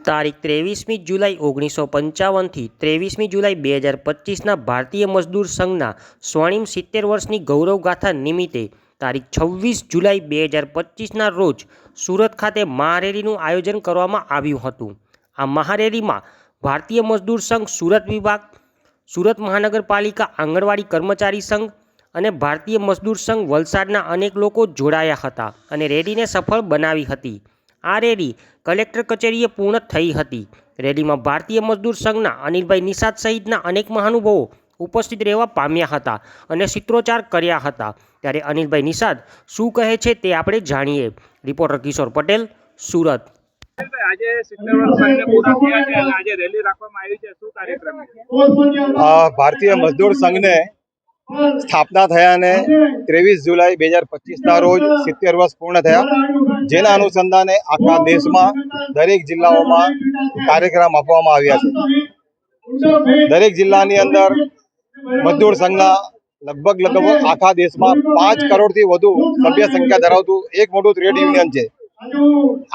તારીખ 23મી જુલાઈ 1955થી 23મી જુલાઈ 2025ના ભારતીય મજદૂર સંઘના સ્વર્ણિમ 70 વર્ષની ગૌરવગાથા નિમિત્તે તારીખ 26 જુલાઈ 2025ના રોજ સુરત ખાતે મહારેલીનું આયોજન કરવામાં આવ્યું હતું। આ મહારેલીમાં ભારતીય મજદૂર સંઘ સુરત વિભાગ, સુરત મહાનગરપાલિકા આંગણવાડી કર્મચારી સંઘ અને ભારતીય મજદૂર સંઘ વલસાડના અનેક લોકો જોડાયા હતા અને રેલીને સફળ બનાવી હતી। આ રેલી કલેક્ટર કચેરીએ પૂર્ણ થઈ હતી। રેલીમાં ભારતીય મજદૂર સંઘના અનિલભાઈ નિષાદ સહિતના અનેક મહાનુભાવો ઉપસ્થિત રહેવા પામ્યા હતા અને સૂત્રોચ્ચાર કર્યા હતા। ત્યારે અનિલભાઈ નિષાદ શું કહે છે તે આપણે જાણીએ। રિપોર્ટર કિશોર પટેલ, સુરત। આજે 70 વર્ષ પૂરા થયા છે અને આજે રેલી રાખવામાં આવી છે, શું કાર્યક્રમ છે? ભારતીય મજદૂર સંઘને સ્થાપના થયાને 23 જુલાઈ 2025ના રોજ 70 વર્ષ પૂર્ણ થયા, જેના અનુસંધાને આખા દેશમાં દરેક જિલ્લાઓમાં કાર્યક્રમ આપવામાં આવ્યા છે। દરેક જિલ્લાની અંદર મજદૂર સંઘના લગભગ આખા દેશમાં 5 કરોડથી વધુ સભ્ય સંખ્યા ધરાવતું એક મોટું ટ્રેડ યુનિયન છે।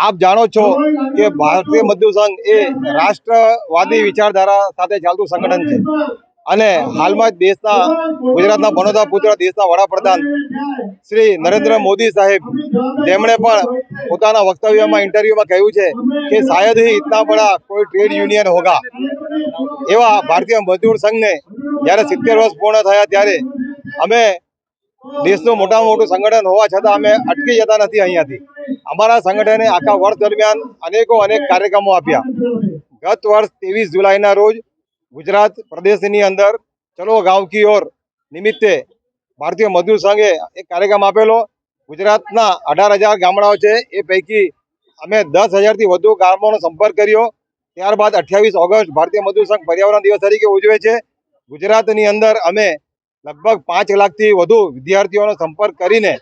આપ જાણો છો કે ભારતીય મજદૂર સંઘ એ રાષ્ટ્રવાદી વિચારધારા સાથે ચાલતું સંગઠન છે અને હાલમાં જ દેશના ગુજરાતના બનોતા પુત્ર દેશના વડાપ્રધાન શ્રી નરેન્દ્ર મોદી સાહેબ, તેમણે પણ પોતાના વક્તવ્યમાં ઇન્ટરવ્યુમાં કહ્યું છે કે શાયદ ही इतना बड़ा कोई ट्रेड यूनियन होगा। એવા ભારતીય મજદૂર સંઘને જ્યારે 70 વર્ષ પૂર્ણ થયા ત્યારે અમે દેશનું મોટામાં મોટું સંગઠન હોવા છતાં અમે અટકી જતા નથી। અહીંયાથી અમારા સંગઠને આખા વર્ષ દરમિયાન અનેક કાર્યક્રમો આપ્યા। ગત વર્ષ 23 જુલાઈના રોજ ગુજરાત પ્રદેશની અંદર ચલો ગાંવ કી ઓર નિમિત્તે ભારતીય મજદૂર સંઘે એક કાર્યક્રમ આપેલો। ગુજરાતના 18,000 ગામડાઓ છે, એ પૈકી અમે 10,000થી વધુ ગામોનો સંપર્ક કર્યો। ત્યારબાદ 28 ઓગસ્ટ ભારતીય મજદૂર સંઘ પર્યાવરણ દિવસ તરીકે ઉજવે છે। ગુજરાતની અંદર અમે લગભગ 5 લાખથી વધુ વિદ્યાર્થીઓનો સંપર્ક કરીને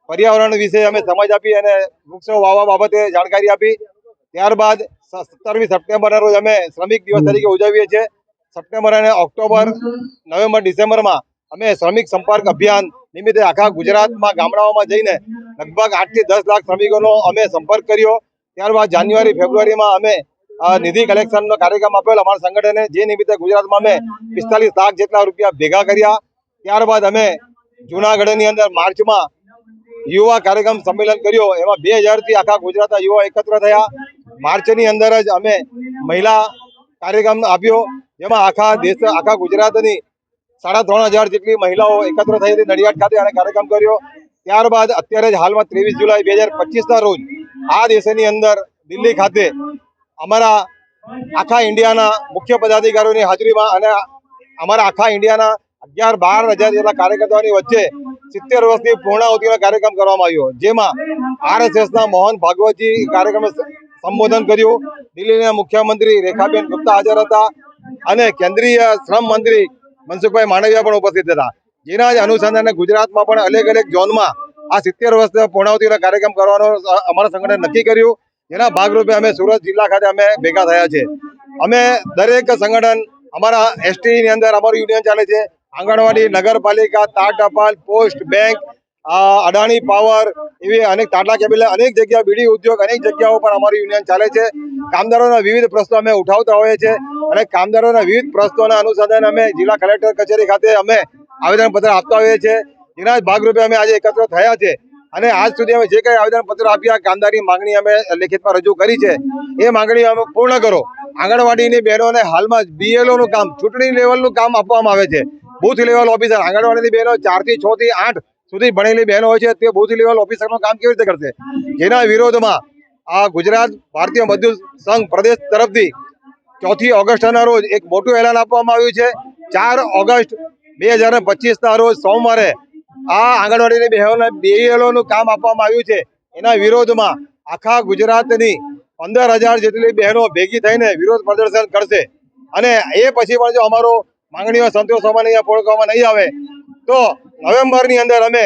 પર્યાવરણ વિશે અમે સમજ આપી અને વૃક્ષો વાવવા બાબતે જાણકારી આપી। ત્યારબાદ 17મી સપ્ટેમ્બરના રોજ અમે શ્રમિક દિવસ તરીકે ઉજવીએ છીએ। સપ્ટેમ્બર અને ઓક્ટોબર, નવેમ્બર, ડિસેમ્બરમાં અમે શ્રમિક સંપર્ક અભિયાન નિમિત્તે આખા ગુજરાતમાં ગામડાઓમાં જઈને લગભગ 8થી 10 લાખ શ્રમિકોનો અમે સંપર્ક કર્યો। ત્યારબાદ જાન્યુઆરી, ફેબ્રુઆરીમાં અમે નિધિ કલેક્શનનો કાર્યક્રમ આપેલો અમારા સંગઠને, જે નિમિત્તે ગુજરાતમાં અમે 45 લાખ જેટલા રૂપિયા ભેગા કર્યા। ત્યારબાદ અમે જૂનાગઢની અંદર માર્ચમાં યુવા કાર્યક્રમ સંમેલન કર્યો, એમાં 2000થી આખા ગુજરાતના યુવા એકત્ર થયા। માર્ચની અંદર જ અમે મહિલા કાર્યક્રમ આપ્યો, જેમાં આખા ગુજરાતની 3,500 જેટલી મહિલાઓ એકત્ર થઈ હતી નડિયાદ ખાતે અને કાર્યક્રમ કર્યો। ત્યારબાદ અત્યારે જ હાલમાં 23 જુલાઈ 2025ના રોજ આ દેશની અંદર દિલ્હી ખાતે અમારા આખા ઇન્ડિયાના મુખ્ય પદાધિકારીઓની હાજરીમાં અને અમારા આખા ઇન્ડિયાના 11-12 હજાર જેટલા કાર્યકર્તાઓની વચ્ચે 70 વર્ષની પૂર્ણાહુતિનો કાર્યક્રમ કરવામાં આવ્યો, જેમાં RSSના મોહન ભાગવતજી કાર્યક્રમ સંબોધન કર્યું। દિલ્હીના મુખ્યમંત્રી રેખાબેન ગુપ્તા હાજર હતા અને કેન્દ્રીય શ્રમ મંત્રી મનસુખભાઈ માંડવિયા પણ ઉપસ્થિત હતા। જેના જ અનુસંધાને ગુજરાતમાં પણ અલગ અલગ ઝોનમાં આ 70 વર્ષ પૂર્ણાહુતિનો કાર્યક્રમ કરવાનો અમારા સંગઠને નક્કી કર્યું। જેના ભાગરૂપે અમે સુરત જિલ્લા ખાતે અમે ભેગા થયા છે। અમે દરેક સંગઠન અમારા STની અંદર અમારું યુનિયન ચાલે છે। આંગણવાડી, નગરપાલિકા, તાર ટપાલ, પોસ્ટ, બેંક, અડાણી પાવર, એવી અનેક ટાટા કેબલ, અનેક જગ્યા બીડી ઉદ્યોગ, અનેક જગ્યાઓ પર અમારું યુનિયન ચાલે છે। કામદારોના વિવિધ પ્રશ્નો અમે ઉઠાવતા હોઈએ છીએ અને કામદારોના વિવિધ પ્રશ્નોના અનુસંધાને અમે જિલ્લા કલેક્ટર કચેરી ખાતે અમે આવેદનપત્ર આપતા હોઈએ છીએ। જેના જ ભાગરૂપે અમે આજે એકત્ર થયા છે અને આજ સુધી અમે જે કંઈ આવેદનપત્ર આપ્યા, કામદારની માંગણી અમે લેખિતમાં રજૂ કરી છે, એ માંગણીઓ અમે પૂર્ણ કરો। આંગણવાડીની બહેનોને હાલમાં BLOનું કામ, ચૂંટણી લેવલનું કામ આપવામાં આવે છે। બૂથ લેવલ ઓફિસર, આંગણવાડીની બહેનો 4 થી 6 થી 8 સુધી ભણેલી બહેનો હોય છે, તે બૂથ લેવલ ઓફિસરનું કામ કેવી રીતે કરશે? જેના વિરોધમાં આ ગુજરાત ભારતીય મજદૂર સંઘ પ્રદેશ તરફથી 4 ઓગસ્ટના રોજ એક મોટું એલાન આપવામાં આવ્યું છે। 4 ઓગસ્ટ 2025ના રોજ સોમવારે આ આંગણવાડીની બહેનોને BLOનું કામ આપવામાં આવ્યું છે, એના વિરોધમાં આખા ગુજરાતની 15,000 જેટલી બહેનો ભેગી થઈને વિરોધ પ્રદર્શન કરશે અને એ પછી પણ જો અમારો માંગણીઓ સંતોષવામાં નહીં આવે તો નવેમ્બરની અંદર અમે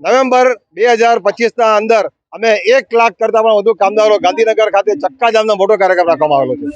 નવેમ્બર 2025ના અંદર અમે 1 લાખ કરતા પણ વધુ કામદારો ગાંધીનગર ખાતે ચક્કાજામનો મોટો કાર્યક્રમ રાખવામાં આવેલો છે।